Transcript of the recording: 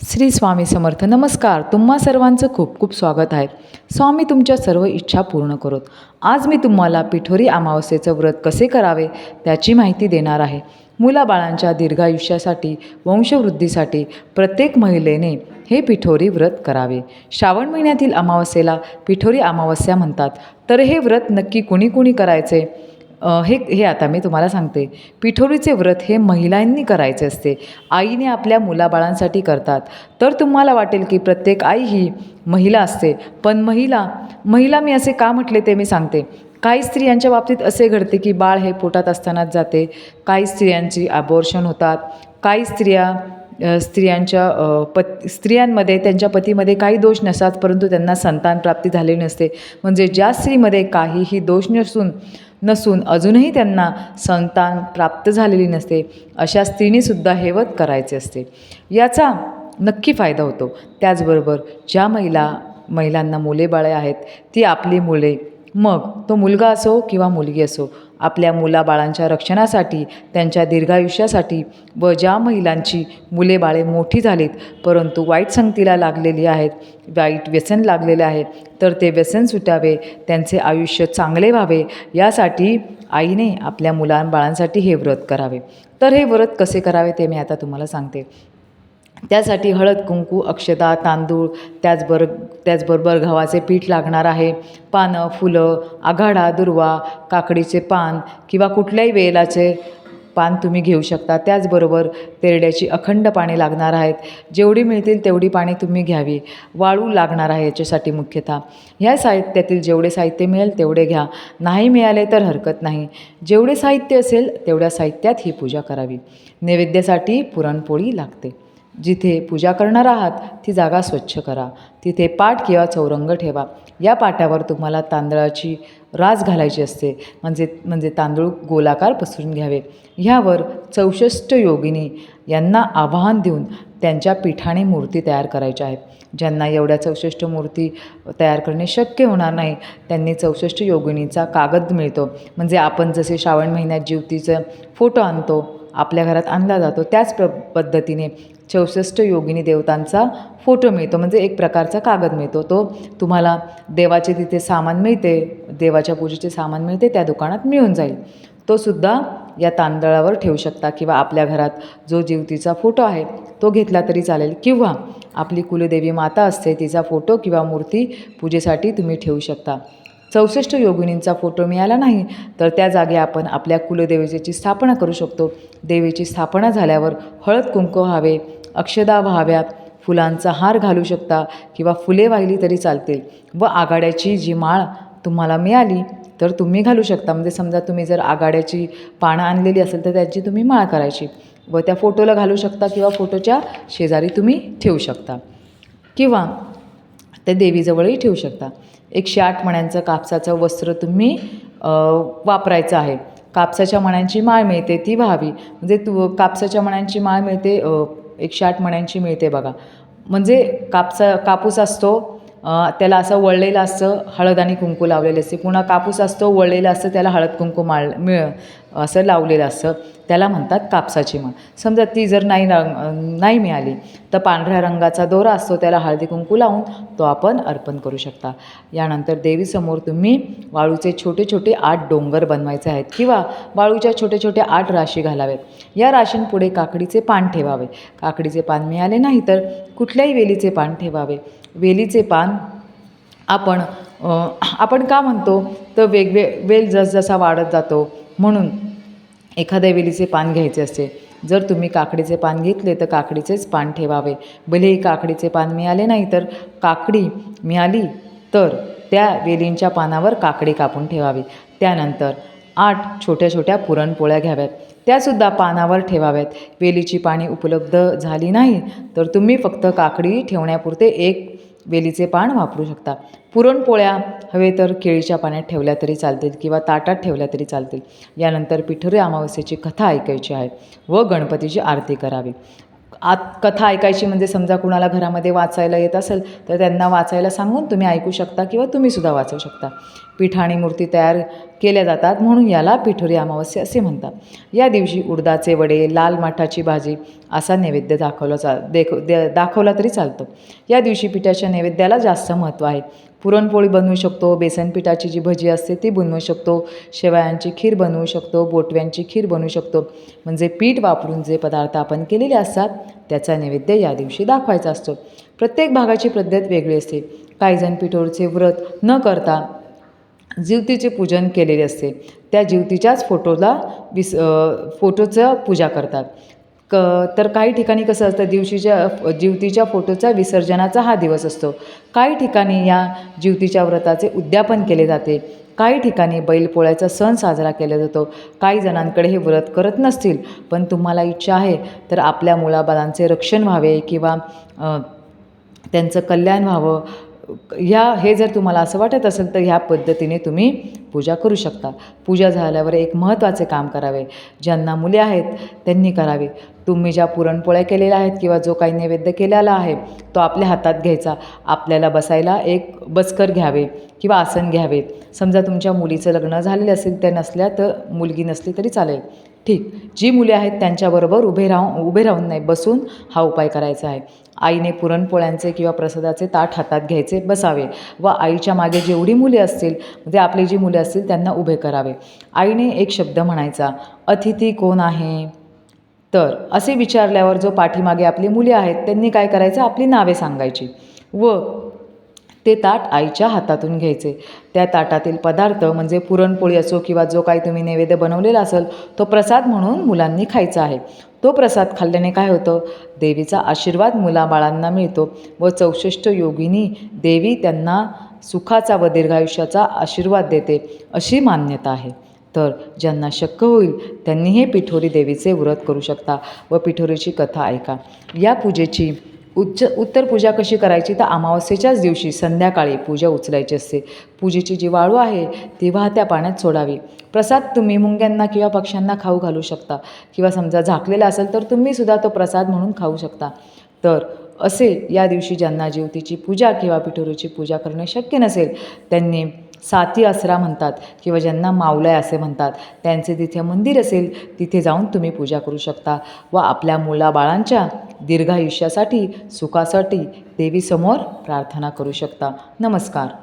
श्री स्वामी समर्थ. नमस्कार. तुम्हा सर्वांचं खूप खूप स्वागत आहे. स्वामी तुमच्या सर्व इच्छा पूर्ण करोत. आज मी तुम्हाला पिठोरी अमावस्येचं व्रत कसे करावे त्याची माहिती देणार आहे. मुलाबाळांच्या दीर्घायुष्यासाठी, वंशवृद्धीसाठी प्रत्येक महिलेने हे पिठोरी व्रत करावे. श्रावण महिन्यातील अमावस्येला पिठोरी अमावस्या म्हणतात. तर हे व्रत नक्की कुणी कुणी करायचे हे हे आता मी तुम्हाला सांगते. पिठोरीचे व्रत हे महिलांनी करायचे असते. आईने आपल्या मुलाबाळांसाठी करतात. तर तुम्हाला वाटेल की प्रत्येक आई ही महिला असते. पण महिला मी असे का म्हटले ते मी सांगते. काही स्त्रियांच्या बाबतीत असे घडते की बाळ हे पोटात असतानाच जाते. काही स्त्रियांची अबॉर्शन होतात. काही स्त्रियांमध्ये त्यांच्या पतीमध्ये काही दोष नसतात, परंतु त्यांना संतान प्राप्ती झालेली नसते. म्हणजे ज्या स्त्रीमध्ये काहीही दोष नसून अजूनही त्यांना संतान प्राप्त झालेली नसते, अशा स्त्रीनीसुद्धा हे व्रत करायचे असते. याचा नक्की फायदा होतो. त्याचबरोबर ज्या महिलांना मुलेबाळे आहेत, ती आपली मुले, मग तो मुलगा असो किंवा मुलगी असो, आपल्या मुलाबाळांच्या रक्षणासाठी, त्यांच्या दीर्घायुष्यासाठी, व ज्या महिलांची मुलेबाळे मोठी झालीत परंतु वाईट संगतीला लागलेली आहेत, वाईट व्यसन लागलेले आहे, तर ते व्यसन सुटावे, त्यांचे आयुष्य चांगले व्हावे, यासाठी आईने आपल्या मुलाबाळांसाठी हे व्रत करावे. तर हे व्रत कसे करावे ते मी आता तुम्हाला सांगते. त्यासाठी हळद, कुंकू, अक्षता, तांदूळ, त्याचबरोबर गव्हाचे पीठ लागणार आहे. पानं, फुलं, आघाडा, दुर्वा, काकडीचे पान किंवा कुठल्याही वेलाचे पान तुम्ही घेऊ शकता. त्याचबरोबर तेरड्याची अखंड पाने लागणार आहेत. जेवढी मिळतील तेवढी पाने तुम्ही घ्यावी. वाळू लागणार आहे याच्यासाठी मुख्यतः. ह्या साहित्यातील जेवढे साहित्य मिळेल तेवढे घ्या. नाही मिळाले तर हरकत नाही. जेवढे साहित्य असेल तेवढ्या साहित्यात ही पूजा करावी. नैवेद्यासाठी पुरणपोळी लागते. जिथे पूजा करणार आहात ती जागा स्वच्छ करा. तिथे पाट किंवा चौरंग ठेवा. या पाटावर तुम्हाला तांदळाची रास घालायची असते. म्हणजे तांदूळ गोलाकार पसरून घ्यावे. ह्यावर 64 योगिनी यांना आवाहन देऊन त्यांच्या पीठाने मूर्ती तयार करायच्या आहेत. ज्यांना एवढ्या 64 मूर्ती तयार करणे शक्य होणार नाही, त्यांनी 64 योगिनीचा कागद मिळतो. म्हणजे आपण जसे श्रावण महिन्यात ज्योतीचं फोटो आणतो, आपल्या घरात आणला जातो, त्याच पद्धतीने 64 योगिनी देवतांचा फोटो मिळतो. म्हणजे एक प्रकारचा कागद मिळतो. तो तुम्हाला देवाचे तिथे सामान मिळते, देवाच्या पूजेचे सामान मिळते, त्या दुकानात मिळून जाईल. तो सुद्धा या तांदळावर ठेवू शकता किंवा आपल्या घरात जो ज्योतीचा फोटो आहे तो घेतला तरी चालेल, किंवा आपली कुलदेवी माता असते तिचा फोटो किंवा मूर्ती पूजेसाठी तुम्ही ठेवू शकता. 64 योगिनींचा फोटो मिळाला नाही तर त्या जागी आपण आपल्या कुलदेवतेची स्थापना करू शकतो. देवीची स्थापना झाल्यावर हळद कुंकू व्हावे, अक्षदा व्हाव्यात, फुलांचा हार घालू शकता किंवा फुले वाहिली तरी चालतील. व आघाड्याची जी माळ तुम्हाला मिळाली तर तुम्ही घालू शकता. म्हणजे समजा तुम्ही जर आघाड्याची पानं आणलेली असेल तर त्याची तुम्ही माळ करायची व त्या फोटोला घालू शकता किंवा फोटोच्या शेजारी तुम्ही ठेवू शकता किंवा त्या देवीजवळही ठेवू शकता. 108 मण्यांचं कापसाचं वस्त्र तुम्ही वापरायचं आहे. कापसाच्या मण्यांची माळ मिळते ती व्हावी. म्हणजे कापसाच्या मण्यांची माळ मिळते, 108 मण्यांची मिळते बघा. म्हणजे कापूस असतो, त्याला असं वळलेलं असतं, हळद आणि कुंकू लावलेले असते. पुन्हा कापूस असतो वळलेलं असतं, त्याला हळद कुंकू असं लावलेलं असतं, त्याला म्हणतात कापसाची माळ. समजा ती जर नाही मिळाली तर पांढऱ्या रंगाचा दोरा असतो, त्याला हळदी कुंकू लावून तो आपण अर्पण करू शकता. यानंतर देवीसमोर तुम्ही वाळूचे छोटे छोटे 8 डोंगर बनवायचे आहेत किंवा वाळूच्या छोटे छोटे 8 राशी घालावेत. या राशींपुढे काकडीचे पान ठेवावे. काकडीचे पान मिळाले नाही तर कुठल्याही वेलीचे पान ठेवावे. वेलीचे पान आपण का म्हणतो तर वेल जसजसा वाढत जातो म्हणून एखाद्या वेलीचे पान घ्यायचे असते. जर तुम्ही काकडीचे पान घेतले तर काकडीचेच पान ठेवावे. भलेही काकडीचे पान मिळाले नाही तर काकडी मिळाली तर त्या वेलींच्या पानावर काकडी कापून ठेवावी. त्यानंतर 8 छोट्या छोट्या पुरणपोळ्या घ्याव्यात, त्यासुद्धा पानावर ठेवाव्यात. वेलीची पाने उपलब्ध झाली नाही तर तुम्ही फक्त काकडी ठेवण्यापुरते एक वेलीचे पान वापरू शकता. पुरणपोळ्या हवे तर केळीच्या पाण्यात ठेवल्या तरी चालतील किंवा ताटात ठेवल्या तरी चालतील. यानंतर पिठोरी अमावस्येची कथा ऐकायची आहे व गणपतीची आरती करावी. कथा ऐकायची म्हणजे समजा कुणाला घरामध्ये वाचायला येत असेल तर त्यांना वाचायला सांगून तुम्ही ऐकू शकता किंवा तुम्हीसुद्धा वाचू शकता. पीठ आणि मूर्ती तयार केल्या जातात, म्हणून याला पिठोरी अमावस्या असे म्हणतात. या दिवशी उडदाचे वडे, लाल माठाची भाजी असा नैवेद्य दाखवला तरी चालतो. या दिवशी पिठाच्या नैवेद्याला जास्त महत्त्व आहे. पुरणपोळी बनवू शकतो, बेसन पिठाची जी भजी असते ती बनवू शकतो, शेवयांची खीर बनवू शकतो, बोटव्यांची खीर बनवू शकतो. म्हणजे पीठ वापरून जे पदार्थ आपण केलेले असतात त्याचा नैवेद्य या दिवशी दाखवायचा असतो. प्रत्येक भागाची पद्धत वेगळी असते. काही जण पिठोरीचे व्रत न करता जिवतीचे पूजन केलेले असते. त्या जिवतीच्याच फोटोचं पूजा करतात. तर काही ठिकाणी कसं असतं, जिवतीच्या फोटोचा विसर्जनाचा हा दिवस असतो. काही ठिकाणी या जिवतीच्या व्रताचे उद्यापन केले जाते. काही ठिकाणी बैलपोळ्याचा सण साजरा केला जातो. काही जणांकडे हे व्रत करत नसतील, पण तुम्हाला इच्छा आहे तर आपल्या मुलाबाळांचे रक्षण व्हावे किंवा त्यांचं कल्याण व्हावं, हे जर तुम्हाला असं वाटत असेल तर ह्या पद्धतीने तुम्ही पूजा करू शकता. पूजा झाल्यावर एक महत्त्वाचे काम करावे. ज्यांना मुले आहेत त्यांनी करावे. तुम्ही ज्या पुरणपोळ्या केलेल्या आहेत किंवा जो काही नैवेद्य केलेला आहे तो आपल्या हातात घ्यायचा. आपल्याला बसायला एक बसकर घ्यावे किंवा आसन घ्यावे. समजा तुमच्या मुलीचं लग्न झालेलं असेल, त्या नसल्या तर मुलगी नसली तरी चालेल, ठीक. जी मुले आहेत त्यांच्याबरोबर उभे राहून नाही, बसून हा उपाय करायचा आहे. आईने पुरणपोळ्यांचे किंवा प्रसादाचे ताट हातात घ्यायचे, बसावे व आईच्या मागे जेवढी मुले असतील, म्हणजे आपली जी मुले असतील त्यांना उभे करावे. आईने एक शब्द म्हणायचा, अतिथी कोण आहे? तर असे विचारल्यावर जो पाठीमागे आपली मुले आहेत त्यांनी काय करायचं, आपली नावे सांगायची व ते ताट आईच्या हातातून घ्यायचे. त्या ताटातील पदार्थ म्हणजे पुरणपोळी असो किंवा जो काही तुम्ही नैवेद्य बनवलेला असेल तो प्रसाद म्हणून मुलांनी खायचा आहे. तो प्रसाद खाल्ल्याने काय होतं, देवीचा आशीर्वाद मुलाबाळांना मिळतो व 64 योगिनी देवी त्यांना सुखाचा व दीर्घायुष्याचा आशीर्वाद देते अशी मान्यता आहे. तर ज्यांना शक्य होईल त्यांनी हे पिठोरी देवीचे व्रत करू शकता व पिठोरीची कथा ऐका. या पूजेची उत्तर पूजा कशी करायची, तर अमावस्येच्याच दिवशी संध्याकाळी पूजा उचलायची असते. पूजेची जी वाळू आहे ती वाहत्या पाण्यात सोडावी. प्रसाद तुम्ही मुंग्यांना किंवा पक्ष्यांना खाऊ घालू शकता किंवा समजा झाकलेला असेल तर तुम्हीसुद्धा तो प्रसाद म्हणून खाऊ शकता. तर असे या दिवशी ज्यांना जिवतीची पूजा किंवा पिठोरीची पूजा करणे शक्य नसेल त्यांनी साती आसरा म्हणतात किंवा ज्यांना मावलय असे म्हणतात, त्यांचे तिथे मंदिर असेल तिथे जाऊन तुम्ही पूजा करू शकता व आपल्या मुलाबाळांच्या दीर्घायुष्यासाठी, सुखासाठी देवीसमोर प्रार्थना करू शकता. नमस्कार.